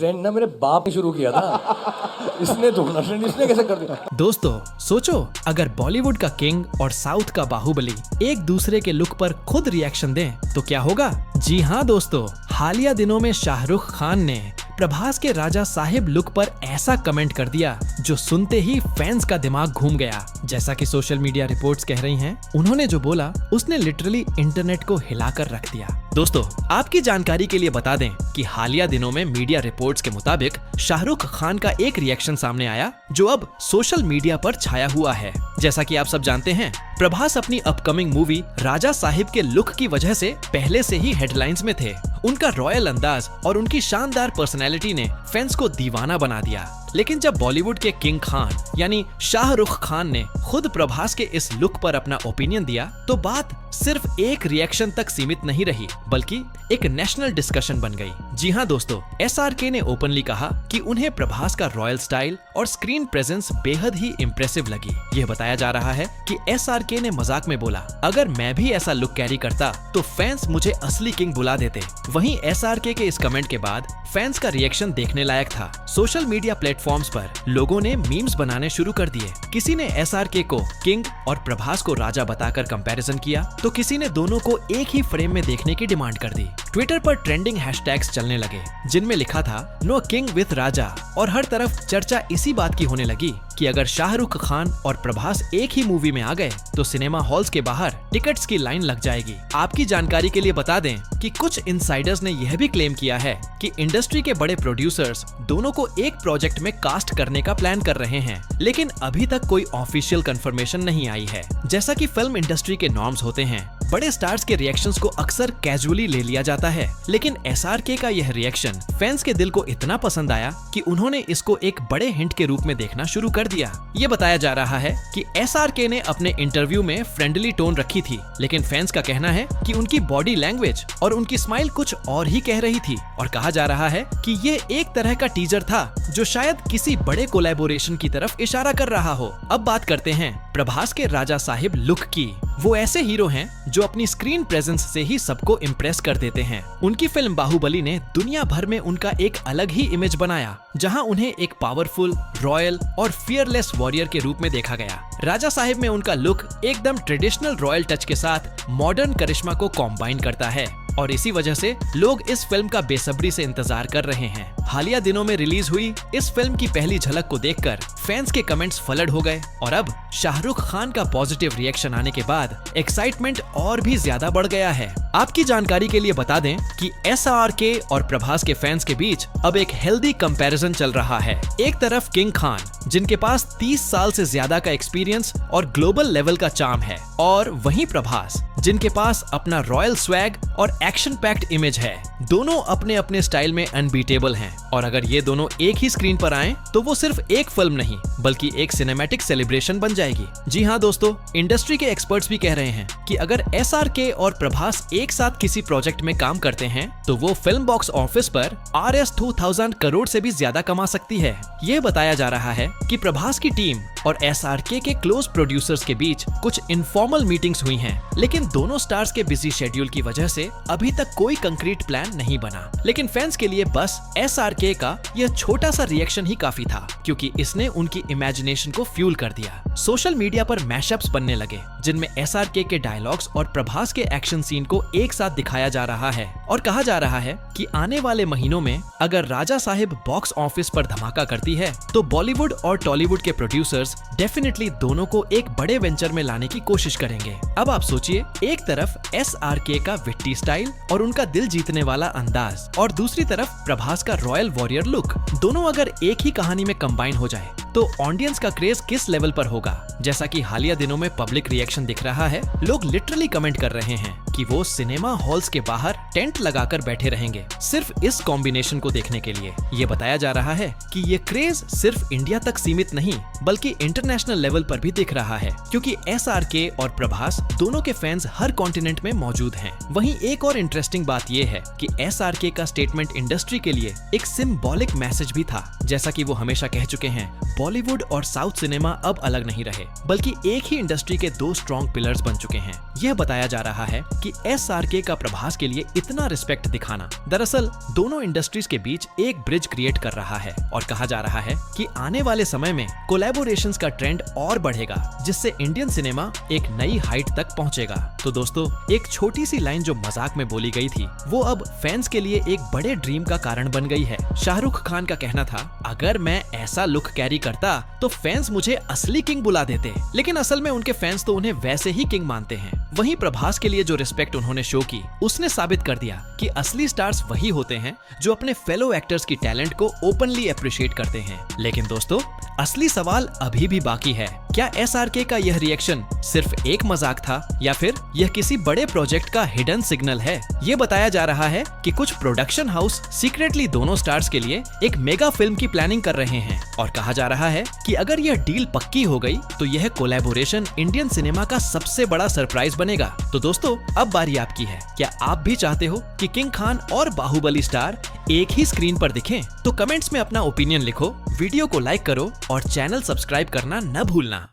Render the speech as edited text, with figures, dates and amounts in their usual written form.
Trend ना मेरे बाप ने शुरू किया था। इसने ढूंढना ट्रेंड, इसने कैसे कर दिया? दोस्तों सोचो, अगर बॉलीवुड का किंग और साउथ का बाहुबली एक दूसरे के लुक पर खुद रिएक्शन दें तो क्या होगा? जी हाँ दोस्तों, हालिया दिनों में शाहरुख खान ने प्रभास के राजा साहिब लुक पर ऐसा कमेंट कर दिया जो सुनते ही फैंस का दिमाग घूम गया। जैसा कि सोशल मीडिया रिपोर्ट्स कह रही हैं, उन्होंने जो बोला उसने लिटरली इंटरनेट को हिलाकर रख दिया। दोस्तों आपकी जानकारी के लिए बता दें कि हालिया दिनों में मीडिया रिपोर्ट्स के मुताबिक शाहरुख खान का एक रिएक्शन सामने आया जो अब सोशल मीडिया पर छाया हुआ है। जैसा कि आप सब जानते हैं, प्रभास अपनी अपकमिंग मूवी राजा साहिब के लुक की वजह से पहले से ही हेडलाइंस में थे। उनका रॉयल अंदाज और उनकी शानदार पर्सनैलिटी ने फैंस को दीवाना बना दिया। लेकिन जब बॉलीवुड के किंग खान यानी शाहरुख खान ने खुद प्रभास के इस लुक पर अपना ओपिनियन दिया तो बात सिर्फ एक रिएक्शन तक सीमित नहीं रही बल्कि एक नेशनल डिस्कशन बन गई। जी हाँ दोस्तों, SRK ने ओपनली कहा कि उन्हें प्रभास का रॉयल स्टाइल और स्क्रीन प्रेजेंस बेहद ही इम्प्रेसिव लगी। यह बताया जा रहा है कि SRK ने मजाक में बोला, अगर मैं भी ऐसा लुक कैरी करता तो फैंस मुझे असली किंग बुला देते। वहीं SRK के इस कमेंट के बाद फैंस का रिएक्शन देखने लायक था। सोशल मीडिया प्लेटफॉर्म्स पर लोगों ने मीम्स बनाने शुरू कर दिए। किसी ने SRK को किंग और प्रभास को राजा बताकर कंपैरिजन किया तो किसी ने दोनों को एक ही फ्रेम में देखने की डिमांड कर दी। ट्विटर पर ट्रेंडिंग हैशटैग्स चलने लगे जिनमें लिखा था नो किंग विथ राजा, और हर तरफ चर्चा इसी बात की होने लगी कि अगर शाहरुख खान और प्रभास एक ही मूवी में आ गए तो सिनेमा हॉल्स के बाहर टिकट्स की लाइन लग जाएगी। आपकी जानकारी के लिए बता दें कि कुछ इनसाइडर्स ने यह भी क्लेम किया है कि इंडस्ट्री के बड़े प्रोड्यूसर्स दोनों को एक प्रोजेक्ट में कास्ट करने का प्लान कर रहे हैं, लेकिन अभी तक कोई ऑफिशियल कंफर्मेशन नहीं आई है। जैसा कि फिल्म इंडस्ट्री के नॉर्म्स होते हैं, बड़े स्टार्स के रिएक्शंस को अक्सर कैजुअली ले लिया जाता है, लेकिन SRK का यह रिएक्शन फैंस के दिल को इतना पसंद आया कि उन्होंने इसको एक बड़े हिंट के रूप में देखना शुरू कर दिया। ये बताया जा रहा है कि SRK ने अपने इंटरव्यू में फ्रेंडली टोन रखी थी, लेकिन फैंस का कहना है कि उनकी बॉडी लैंग्वेज और उनकी स्माइल कुछ और ही कह रही थी, और कहा जा रहा है कि ये एक तरह का टीजर था जो शायद किसी बड़े कोलैबोरेशन की तरफ इशारा कर रहा हो। अब बात करते हैं प्रभास के राजा साहिब लुक की। वो ऐसे हीरो हैं जो अपनी स्क्रीन प्रेजेंस से ही सबको इम्प्रेस कर देते हैं। उनकी फिल्म बाहुबली ने दुनिया भर में उनका एक अलग ही इमेज बनाया, जहां उन्हें एक पावरफुल, रॉयल और फियरलेस वॉरियर के रूप में देखा गया। राजा साहिब में उनका लुक एकदम ट्रेडिशनल रॉयल टच के साथ मॉडर्न करिश्मा को कॉम्बाइन करता है, और इसी वजह से लोग इस फिल्म का बेसब्री से इंतजार कर रहे हैं। हालिया दिनों में रिलीज हुई इस फिल्म की पहली झलक को देखकर फैंस के कमेंट्स फ्लड हो गए, और अब शाहरुख खान का पॉजिटिव रिएक्शन आने के बाद एक्साइटमेंट और भी ज्यादा बढ़ गया है। आपकी जानकारी के लिए बता दें कि SRK और प्रभास के फैंस के बीच अब एक हेल्दी कंपैरिजन चल रहा है। एक तरफ किंग खान जिनके पास 30 साल से ज्यादा का एक्सपीरियंस और ग्लोबल लेवल का चार्म है, और वहीं प्रभास जिनके पास अपना रॉयल स्वैग और एक्शन पैक्ड इमेज है। दोनों अपने अपने स्टाइल में अनबीटेबल हैं, और अगर ये दोनों एक ही स्क्रीन पर आएं तो वो सिर्फ एक फिल्म नहीं बल्कि एक सिनेमैटिक सेलिब्रेशन बन जाएगी। जी हाँ दोस्तों, इंडस्ट्री के एक्सपर्ट्स भी कह रहे हैं कि अगर SRK और प्रभास एक साथ किसी प्रोजेक्ट में काम करते हैं तो वो फिल्म बॉक्स ऑफिस पर RS 2000 करोड़ से भी ज्यादा कमा सकती है। ये बताया जा रहा है कि प्रभास की टीम और SRK के क्लोज प्रोड्यूसर्स के बीच कुछ इनफॉर्मल मीटिंग्स हुई हैं, लेकिन दोनों स्टार्स के बिजी शेड्यूल की वजह से अभी तक कोई कंक्रीट प्लान नहीं बना। लेकिन फैंस के लिए बस SRK का यह छोटा सा रिएक्शन ही काफी था, क्योंकि इसने उनकी इमेजिनेशन को फ्यूल कर दिया। सोशल मीडिया पर मैशअप्स बनने लगे जिनमें SRK के डायलॉग्स और प्रभास के एक्शन सीन को एक साथ दिखाया जा रहा है, और कहा जा रहा है कि आने वाले महीनों में अगर राजा साहिब बॉक्स ऑफिस पर धमाका करती है तो बॉलीवुड और टॉलीवुड के प्रोड्यूसर्स डेफिनेटली दोनों को एक बड़े वेंचर में लाने की कोशिश करेंगे। अब आप सोचिए, एक तरफ SRK का विट्टी स्टाइल और उनका दिल जीतने वाला अंदाज, और दूसरी तरफ प्रभास का रॉयल वॉरियर लुक। दोनों अगर एक ही कहानी में कंबाइन हो जाए तो ऑडियंस का क्रेज किस लेवल पर होगा। जैसा कि हालिया दिनों में पब्लिक रिएक्शन दिख रहा है, लोग लिटरली कमेंट कर रहे हैं कि वो सिनेमा हॉल्स के बाहर टेंट लगाकर बैठे रहेंगे सिर्फ इस कॉम्बिनेशन को देखने के लिए। ये बताया जा रहा है कि ये क्रेज सिर्फ इंडिया तक सीमित नहीं बल्कि इंटरनेशनल लेवल पर भी दिख रहा है, क्योंकि SRK और प्रभास दोनों के फैंस हर कॉन्टिनेंट में मौजूद हैं। वहीं एक और इंटरेस्टिंग बात ये है कि SRK का स्टेटमेंट इंडस्ट्री के लिए एक सिंबॉलिक मैसेज भी था। जैसा कि वो हमेशा कह चुके हैं, बॉलीवुड और साउथ सिनेमा अब अलग नहीं रहे बल्कि एक ही इंडस्ट्री के दो स्ट्रॉन्ग पिलर्स बन चुके हैं। यह बताया जा रहा है कि कि SRK का प्रभास के लिए इतना रिस्पेक्ट दिखाना दरअसल दोनों इंडस्ट्रीज के बीच एक ब्रिज क्रिएट कर रहा है और कहा जा रहा है कि आने वाले समय में कोलैबोरेशंस का ट्रेंड और बढ़ेगा, जिससे इंडियन सिनेमा एक नई हाइट तक पहुंचेगा। तो दोस्तों, एक छोटी सी लाइन जो मजाक में बोली गई थी वो अब फैंस के लिए एक बड़े ड्रीम का कारण बन गई है। शाहरुख खान का कहना था, अगर मैं ऐसा लुक कैरी करता तो फैंस मुझे असली किंग बुला देते, लेकिन असल में उनके फैंस तो उन्हें वैसे ही किंग मानते हैं। वहीं प्रभास के लिए जो रिस्पेक्ट उन्होंने शो की उसने साबित कर दिया कि असली स्टार्स वही होते हैं जो अपने फेलो एक्टर्स की टैलेंट को ओपनली अप्रिशिएट करते हैं। लेकिन दोस्तों, असली सवाल अभी भी बाकी है, क्या SRK का यह रिएक्शन सिर्फ एक मजाक था या फिर यह किसी बड़े प्रोजेक्ट का हिडन सिग्नल है? ये बताया जा रहा है कि कुछ प्रोडक्शन हाउस सीक्रेटली दोनों स्टार्स के लिए एक मेगा फिल्म की प्लानिंग कर रहे हैं और कहा जा रहा है कि अगर यह डील पक्की हो गई तो यह कोलैबोरेशन इंडियन सिनेमा का सबसे बड़ा सरप्राइज बनेगा। तो दोस्तों, अब बारी आपकी है। क्या आप भी चाहते हो कि किंग खान और बाहुबली स्टार एक ही स्क्रीन पर दिखें? तो कमेंट्स में अपना ओपिनियन लिखो, वीडियो को लाइक करो और चैनल सब्सक्राइब करना न भूलना।